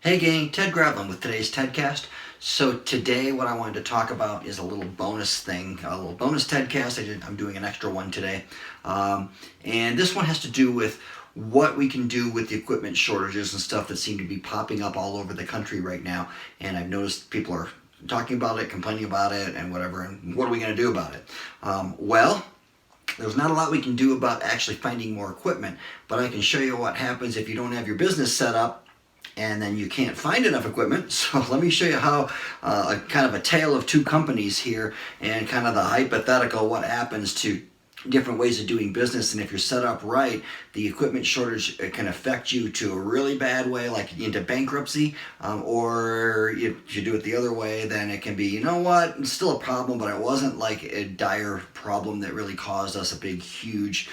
Hey gang, Ted Gravlin with today's TEDcast. So today what I wanted to talk about is a little bonus thing, a little bonus TEDcast. I'm doing an extra one today. And this one has to do with what we can do with the equipment shortages and stuff that seem to be popping up all over the country right now. And I've noticed people are talking about it, complaining about it, and whatever. And what are we going to do about it? Well, there's not a lot we can do about actually finding more equipment, but I can show you what happens if you don't have your business set up and then you can't find enough equipment. So let me show you how kind of a tale of two companies here and kind of the hypothetical what happens to different ways of doing business. And if you're set up right, the equipment shortage can affect you to a really bad way, like into bankruptcy, or if you do it the other way, then it can be, you know what, it's still a problem, but it wasn't like a dire problem that really caused us a big, huge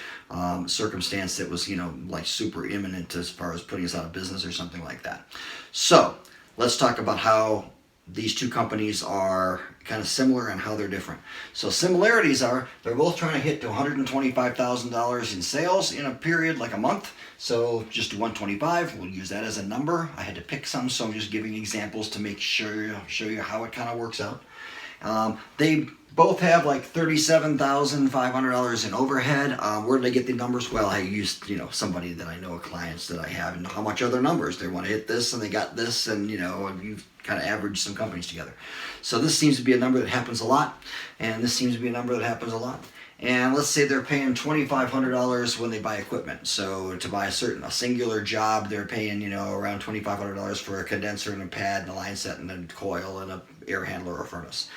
circumstance that was, like super imminent as far as putting us out of business or something like that. So let's talk about how these two companies are kind of similar and how they're different. So similarities are they're both trying to hit to $125,000 in sales in a period like a month. So just do 125. We'll use that as a number. I had to pick some, so I'm just giving examples to make sure show you how it kind of works out. They both have like $37,500 in overhead. Where did I get the numbers? Well, I used, somebody that I know, clients that I have, and how much are their numbers. They want to hit this and they got this, and you've kind of averaged some companies together. So this seems to be a number that happens a lot, and this seems to be a number that happens a lot. And let's say they're paying $2,500 when they buy equipment. So to buy a singular job, they're paying, around $2,500 for a condenser and a pad and a line set and a coil and a air handler or furnace.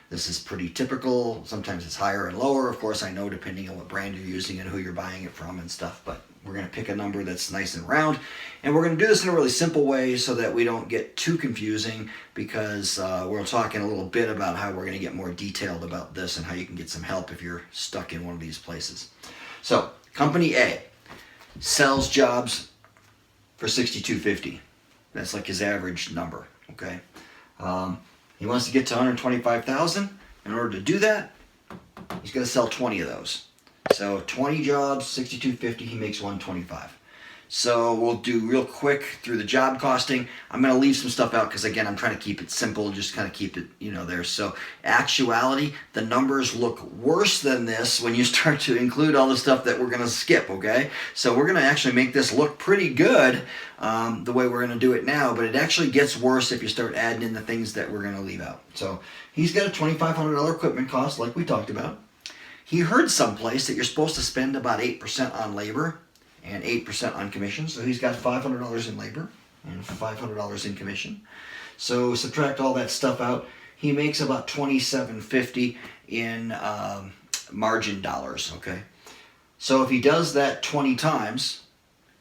This is pretty typical. Sometimes it's higher and lower. Of course, I know depending on what brand you're using and who you're buying it from and stuff, but we're going to pick a number that's nice and round. And we're going to do this in a really simple way so that we don't get too confusing, because we're talking a little bit about how we're going to get more detailed about this and how you can get some help if you're stuck in one of these places. So, Company A sells jobs for $62.50. That's like his average number, okay? He wants to get to $125,000. In order to do that, he's going to sell 20 of those. So 20 jobs, $62.50, he makes $125. So we'll do real quick through the job costing. I'm going to leave some stuff out because, again, I'm trying to keep it simple, just kind of keep it, there. So actuality, the numbers look worse than this when you start to include all the stuff that we're going to skip, okay? So we're going to actually make this look pretty good the way we're going to do it now, but it actually gets worse if you start adding in the things that we're going to leave out. So he's got a $2,500 equipment cost like we talked about. He heard someplace that you're supposed to spend about 8% on labor and 8% on commission. So he's got $500 in labor and $500 in commission. So subtract all that stuff out. He makes about $27.50 in margin dollars, okay? So if he does that 20 times,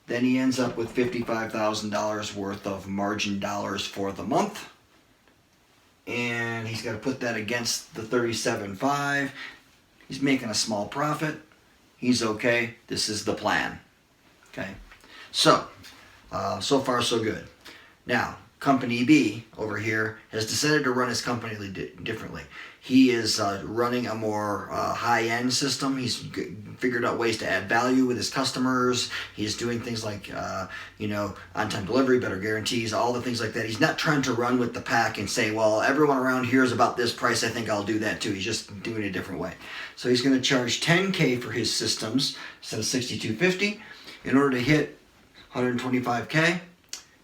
then he ends up with $55,000 worth of margin dollars for the month. And he's got to put that against the $37.5. He's making a small profit. He's okay. This is the plan. Okay. So far so good. Now, Company B over here has decided to run his company differently. He is running a more high-end system. He's figured out ways to add value with his customers. He's doing things like, on-time delivery, better guarantees, all the things like that. He's not trying to run with the pack and say, well, everyone around here is about this price, I think I'll do that too. He's just doing it a different way. So he's going to charge $10K for his systems instead of $62.50. In order to hit $125K,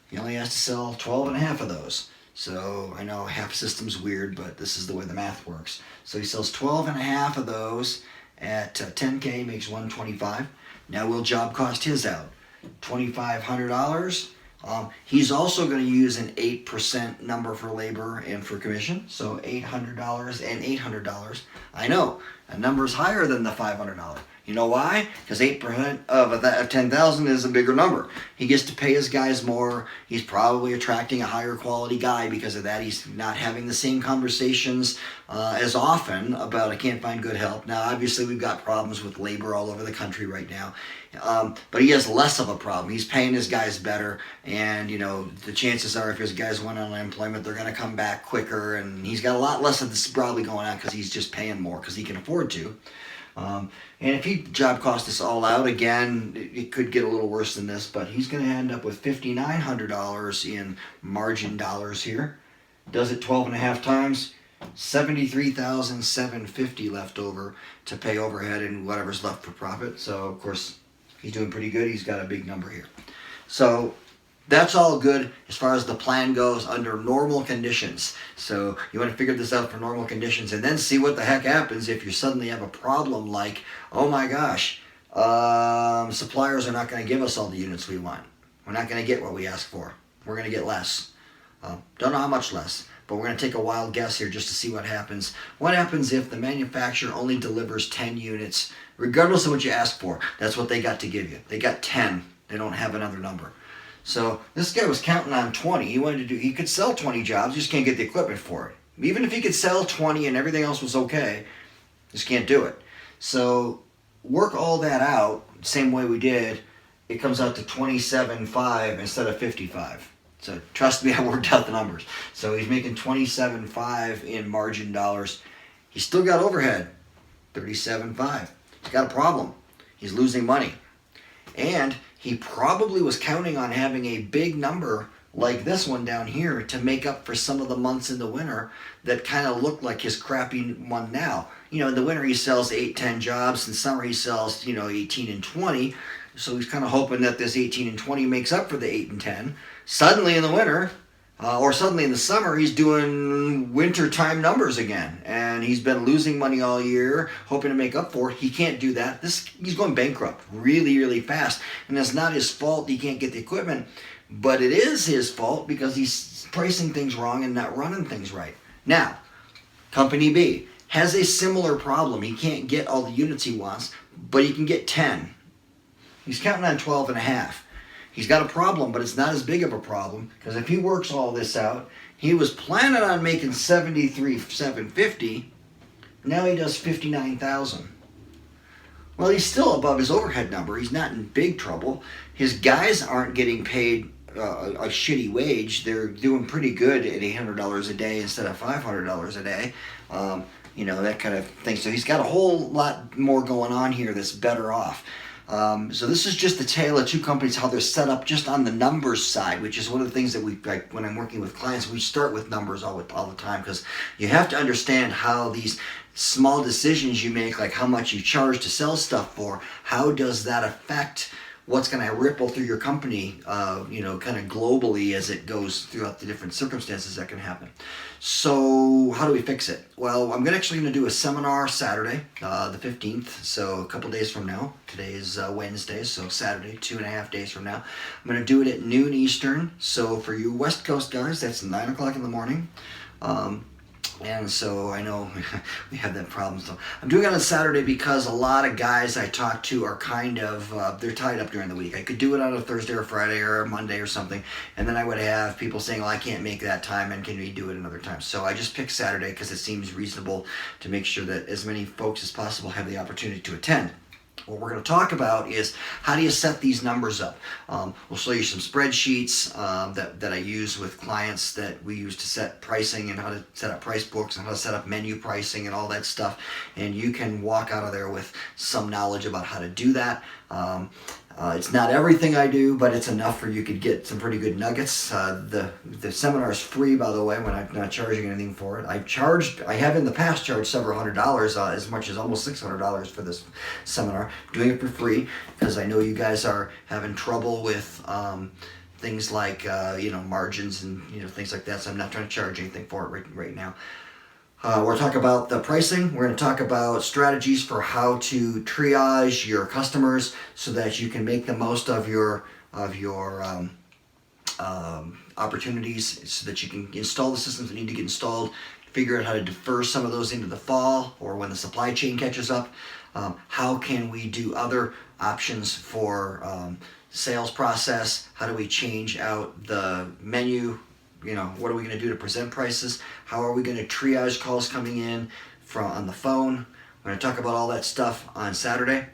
he only has to sell 12 and a half of those. So I know half system's weird, but this is the way the math works. So he sells 12 and a half of those at $10K, makes $125. Now we'll job cost his out. $2,500. He's also going to use an 8% number for labor and for commission. So $800 and $800. I know, a number's higher than the $500. You know why? Because 8% of 10,000 is a bigger number. He gets to pay his guys more. He's probably attracting a higher quality guy because of that. He's not having the same conversations as often about I can't find good help. Now, obviously, we've got problems with labor all over the country right now. But he has less of a problem. He's paying his guys better, and the chances are if his guys went on unemployment, they're going to come back quicker, and he's got a lot less of this probably going on because he's just paying more because he can afford to. And if he job cost us all out again, it could get a little worse than this, but he's going to end up with $5,900 in margin dollars here. Does it 12 and a half times, $73,750 left over to pay overhead and whatever's left for profit. So of course he's doing pretty good. He's got a big number here. So that's all good as far as the plan goes under normal conditions. So you want to figure this out for normal conditions and then see what the heck happens if you suddenly have a problem like, oh my gosh, suppliers are not going to give us all the units we want. We're not going to get what we asked for. We're going to get less. Don't know how much less, but we're going to take a wild guess here just to see what happens. What happens if the manufacturer only delivers 10 units, regardless of what you ask for? That's what they got to give you. They got 10. They don't have another number. So this guy was counting on 20. He could sell 20 jobs, just can't get the equipment for it. Even if he could sell 20 and everything else was okay, just can't do it. So work all that out, same way we did, it comes out to 27.5 instead of 55. So trust me, I worked out the numbers. So he's making 27.5 in margin dollars. He's still got overhead, 37.5. He's got a problem. He's losing money. And he probably was counting on having a big number like this one down here to make up for some of the months in the winter that kind of look like his crappy one now. In the winter he sells 8-10 jobs. In summer he sells 18 and 20. So he's kind of hoping that this 18 and 20 makes up for the 8 and 10. Suddenly in the winter, or suddenly in the summer, he's doing wintertime numbers again. And he's been losing money all year, hoping to make up for it. He can't do that. He's going bankrupt really, really fast. And it's not his fault he can't get the equipment, but it is his fault because he's pricing things wrong and not running things right. Now, Company B has a similar problem. He can't get all the units he wants, but he can get 10. He's counting on 12 and a half. He's got a problem, but it's not as big of a problem because if he works all this out, he was planning on making $73,750. Now he does $59,000. Well, he's still above his overhead number. He's not in big trouble. His guys aren't getting paid a shitty wage. They're doing pretty good at $800 a day instead of $500 a day. That kind of thing. So he's got a whole lot more going on here that's better off. So this is just the tale of two companies, how they're set up just on the numbers side, which is one of the things that when I'm working with clients, we start with numbers all the time because you have to understand how these small decisions you make, like how much you charge to sell stuff for, how does that affect what's going to ripple through your company, kind of globally as it goes throughout the different circumstances that can happen. So how do we fix it? Well, I'm actually going to do a seminar Saturday, the 15th, so a couple days from now. Today is Wednesday, so Saturday, 2.5 days from now. I'm going to do it at noon Eastern, so for you West Coast guys, that's 9 o'clock in the morning. And so I know we have that problem. So I'm doing it on Saturday because a lot of guys I talk to are kind of, they're tied up during the week. I could do it on a Thursday or Friday or a Monday or something. And then I would have people saying, well, I can't make that time and can we do it another time? So I just picked Saturday because it seems reasonable to make sure that as many folks as possible have the opportunity to attend. What we're going to talk about is how do you set these numbers up. We'll show you some spreadsheets that I use with clients that we use to set pricing and how to set up price books and how to set up menu pricing and all that stuff. And you can walk out of there with some knowledge about how to do that. It's not everything I do, but it's enough for you could get some pretty good nuggets. The seminar is free, by the way, when I'm not charging anything for it. I have in the past charged several $100s, as much as almost $600 for this seminar. I'm doing it for free because I know you guys are having trouble with things like margins and things like that. So I'm not trying to charge anything for it right now. We're talking about the pricing. We're going to talk about strategies for how to triage your customers so that you can make the most of your opportunities, so that you can install the systems that need to get installed, figure out how to defer some of those into the fall or when the supply chain catches up. How can we do other options for sales process? How do we change out the menu? What are we going to do to present prices? How are we going to triage calls coming in on the phone? I'm going to talk about all that stuff on Saturday.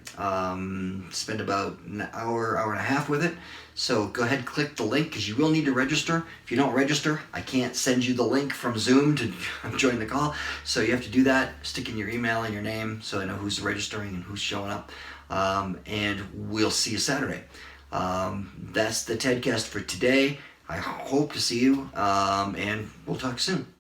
Spend about an hour, hour and a half with it. So go ahead, click the link because you will need to register. If you don't register, I can't send you the link from Zoom to join the call. So you have to do that. Stick in your email and your name so I know who's registering and who's showing up. And we'll see you Saturday. That's the TEDcast for today. I hope to see you, and we'll talk soon.